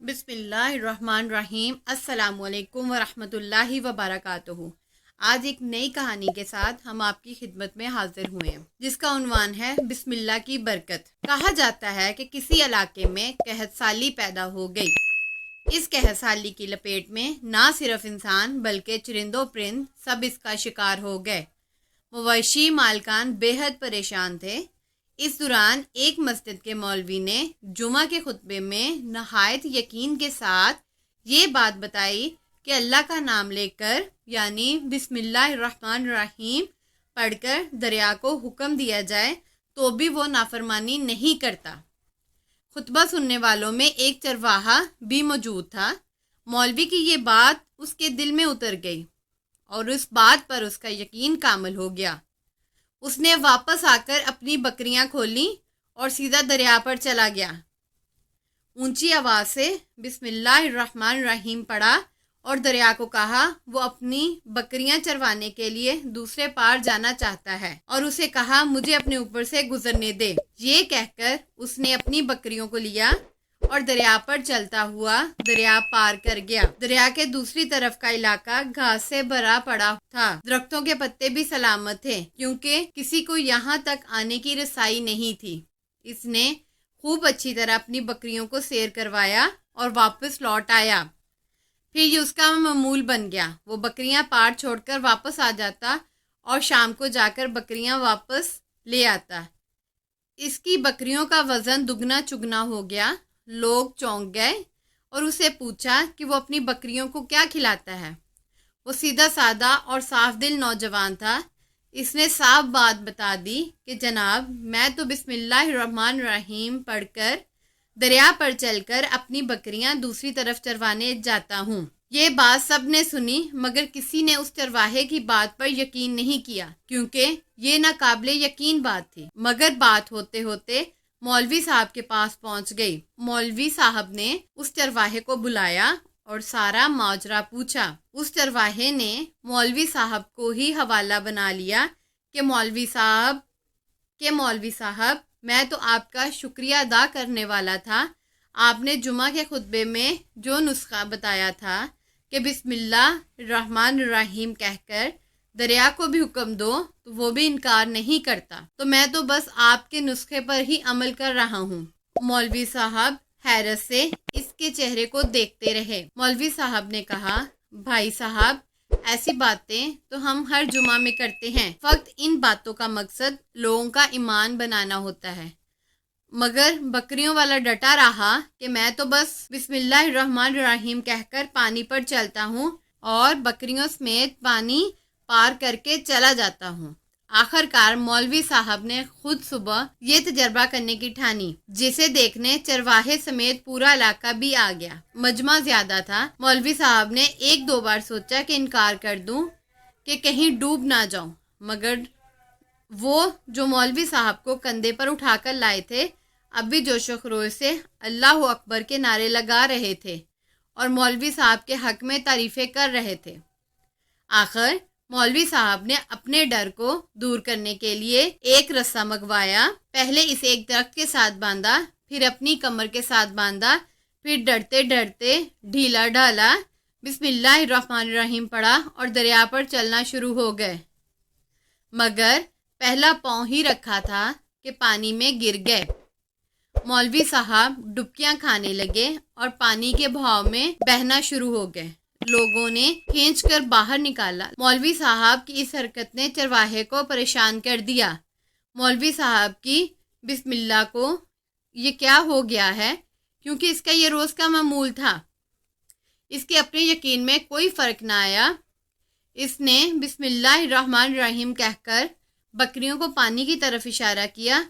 بسم اللہ الرحمن الرحیم۔ السلام علیکم ورحمۃ اللہ وبرکاتہ۔ آج ایک نئی کہانی کے ساتھ ہم آپ کی خدمت میں حاضر ہوئے ہیں، جس کا عنوان ہے بسم اللہ کی برکت۔ کہا جاتا ہے کہ کسی علاقے میں قحط سالی پیدا ہو گئی۔ اس قحط سالی کی لپیٹ میں نہ صرف انسان بلکہ چرند و پرند سب اس کا شکار ہو گئے۔ مویشی مالکان بے حد پریشان تھے۔ اس دوران ایک مسجد کے مولوی نے جمعہ کے خطبے میں نہایت یقین کے ساتھ یہ بات بتائی کہ اللہ کا نام لے کر یعنی بسم اللہ الرحمن الرحیم پڑھ کر دریا کو حکم دیا جائے تو بھی وہ نافرمانی نہیں کرتا۔ خطبہ سننے والوں میں ایک چرواہا بھی موجود تھا۔ مولوی کی یہ بات اس کے دل میں اتر گئی اور اس بات پر اس کا یقین کامل ہو گیا۔ اس نے واپس آ کر اپنی بکریاں کھولیں اور سیدھا دریا پر چلا گیا۔ اونچی آواز سے بسم اللہ الرحمن الرحیم پڑھا اور دریا کو کہا وہ اپنی بکریاں چروانے کے لیے دوسرے پار جانا چاہتا ہے، اور اسے کہا مجھے اپنے اوپر سے گزرنے دے۔ یہ کہہ کر اس نے اپنی بکریوں کو لیا اور دریا پر چلتا ہوا دریا پار کر گیا۔ دریا کے دوسری طرف کا علاقہ گھاس سے بھرا پڑا تھا۔ درختوں کے پتے بھی سلامت تھے کیونکہ کسی کو یہاں تک آنے کی رسائی نہیں تھی۔ اس نے خوب اچھی طرح اپنی بکریوں کو سیر کروایا اور واپس لوٹ آیا۔ پھر یہ اس کا معمول بن گیا۔ وہ بکریاں پار چھوڑ کر واپس آ جاتا اور شام کو جا کر بکریاں واپس لے آتا۔ اس کی بکریوں کا وزن دگنا چگنا ہو گیا۔ لوگ چونک گئے اور اسے پوچھا کہ وہ اپنی بکریوں کو کیا کھلاتا ہے۔ وہ سیدھا سادہ اور صاف دل نوجوان تھا۔ اس نے صاف بات بتا دی کہ جناب میں تو بسم اللہ الرحمن الرحیم پڑھ کر دریا پر چل کر اپنی بکریاں دوسری طرف چروانے جاتا ہوں۔ یہ بات سب نے سنی مگر کسی نے اس چرواہے کی بات پر یقین نہیں کیا کیونکہ یہ ناقابل یقین بات تھی۔ مگر بات ہوتے ہوتے مولوی صاحب کے پاس پہنچ گئی۔ مولوی صاحب نے اس چرواہے کو بلایا اور سارا ماجرا پوچھا۔ اس چرواہے نے مولوی صاحب کو ہی حوالہ بنا لیا کہ مولوی صاحب میں تو آپ کا شکریہ ادا کرنے والا تھا۔ آپ نے جمعہ کے خطبے میں جو نسخہ بتایا تھا کہ بسم اللہ الرحمن الرحیم کہہ کر دریا کو بھی حکم دو تو وہ بھی انکار نہیں کرتا، تو میں تو بس آپ کے نسخے پر ہی عمل کر رہا ہوں۔ مولوی صاحب حیرت سے اس کے چہرے کو دیکھتے رہے۔ مولوی صاحب نے کہا بھائی صاحب ایسی باتیں تو ہم ہر جمعہ میں کرتے ہیں، فقط ان باتوں کا مقصد لوگوں کا ایمان بنانا ہوتا ہے۔ مگر بکریوں والا ڈٹا رہا کہ میں تو بس بسم اللہ الرحمن الرحیم کہہ کر پانی پر چلتا ہوں اور بکریوں سمیت پانی پار کر کے چلا جاتا ہوں۔ آخر کار مولوی صاحب نے خود صبح یہ تجربہ کرنے کی ٹھانی، جسے دیکھنے چرواہے سمیت پورا علاقہ بھی آ گیا۔ مجمع زیادہ تھا۔ مولوی صاحب نے ایک دو بار سوچا کہ انکار کر دوں کہ کہیں ڈوب نہ جاؤں، مگر وہ جو مولوی صاحب کو کندھے پر اٹھا کر لائے تھے اب بھی جوش و خروش سے اللہ اکبر کے نعرے لگا رہے تھے اور مولوی صاحب کے حق میں تعریفیں کر رہے تھے۔ آخر مولوی صاحب نے اپنے ڈر کو دور کرنے کے لیے ایک رسہ منگوایا۔ پہلے اسے ایک درخت کے ساتھ باندھا، پھر اپنی کمر کے ساتھ باندھا، پھر ڈرتے ڈرتے ڈھیلا ڈھالا بسم اللہ الرحمن الرحیم پڑھا اور دریا پر چلنا شروع ہو گئے۔ مگر پہلا پاؤں ہی رکھا تھا کہ پانی میں گر گئے۔ مولوی صاحب ڈبکیاں کھانے لگے اور پانی کے بہاؤ میں بہنا شروع ہو گئے۔ لوگوں نے کھینچ کر باہر نکالا۔ مولوی صاحب کی اس حرکت نے چرواہے کو پریشان کر دیا۔ مولوی صاحب کی بسم اللہ کو یہ کیا ہو گیا ہے، کیونکہ اس کا یہ روز کا معمول تھا۔ اس کے اپنے یقین میں کوئی فرق نہ آیا۔ اس نے بسم اللہ الرحمن الرحیم کہہ کر بکریوں کو پانی کی طرف اشارہ کیا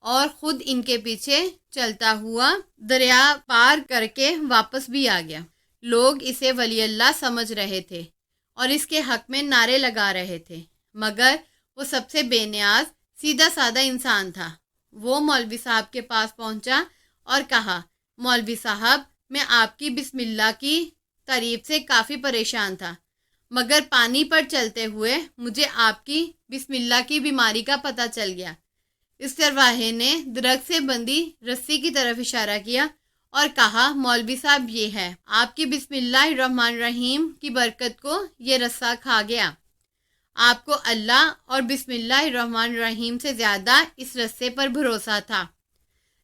اور خود ان کے پیچھے چلتا ہوا دریا پار کر کے واپس بھی آ گیا۔ لوگ اسے ولی اللہ سمجھ رہے تھے اور اس کے حق میں نعرے لگا رہے تھے، مگر وہ سب سے بے نیاز سیدھا سادہ انسان تھا۔ وہ مولوی صاحب کے پاس پہنچا اور کہا مولوی صاحب میں آپ کی بسم اللہ کی تعریف سے کافی پریشان تھا، مگر پانی پر چلتے ہوئے مجھے آپ کی بسم اللہ کی بیماری کا پتہ چل گیا۔ اس چرواہے نے درخت سے بندھی رسی کی طرف اشارہ کیا اور کہا مولوی صاحب یہ ہے، آپ کی بسم اللہ الرحمن الرحیم کی برکت کو یہ رسہ کھا گیا۔ آپ کو اللہ اور بسم اللہ الرحمن الرحیم سے زیادہ اس رسے پر بھروسہ تھا،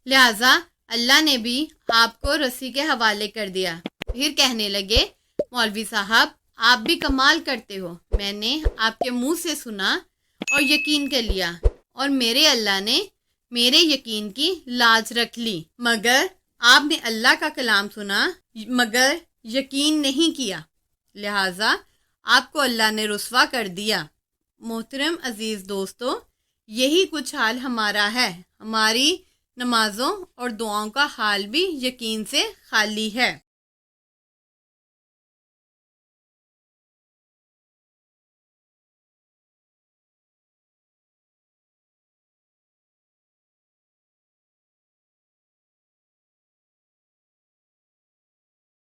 لہٰذا اللہ نے بھی آپ کو رسی کے حوالے کر دیا۔ پھر کہنے لگے مولوی صاحب آپ بھی کمال کرتے ہو، میں نے آپ کے منہ سے سنا اور یقین کر لیا، اور میرے اللہ نے میرے یقین کی لاج رکھ لی، مگر آپ نے اللہ کا کلام سنا مگر یقین نہیں کیا، لہٰذا آپ کو اللہ نے رسوا کر دیا۔ محترم عزیز دوستو، یہی کچھ حال ہمارا ہے، ہماری نمازوں اور دعاؤں کا حال بھی یقین سے خالی ہے۔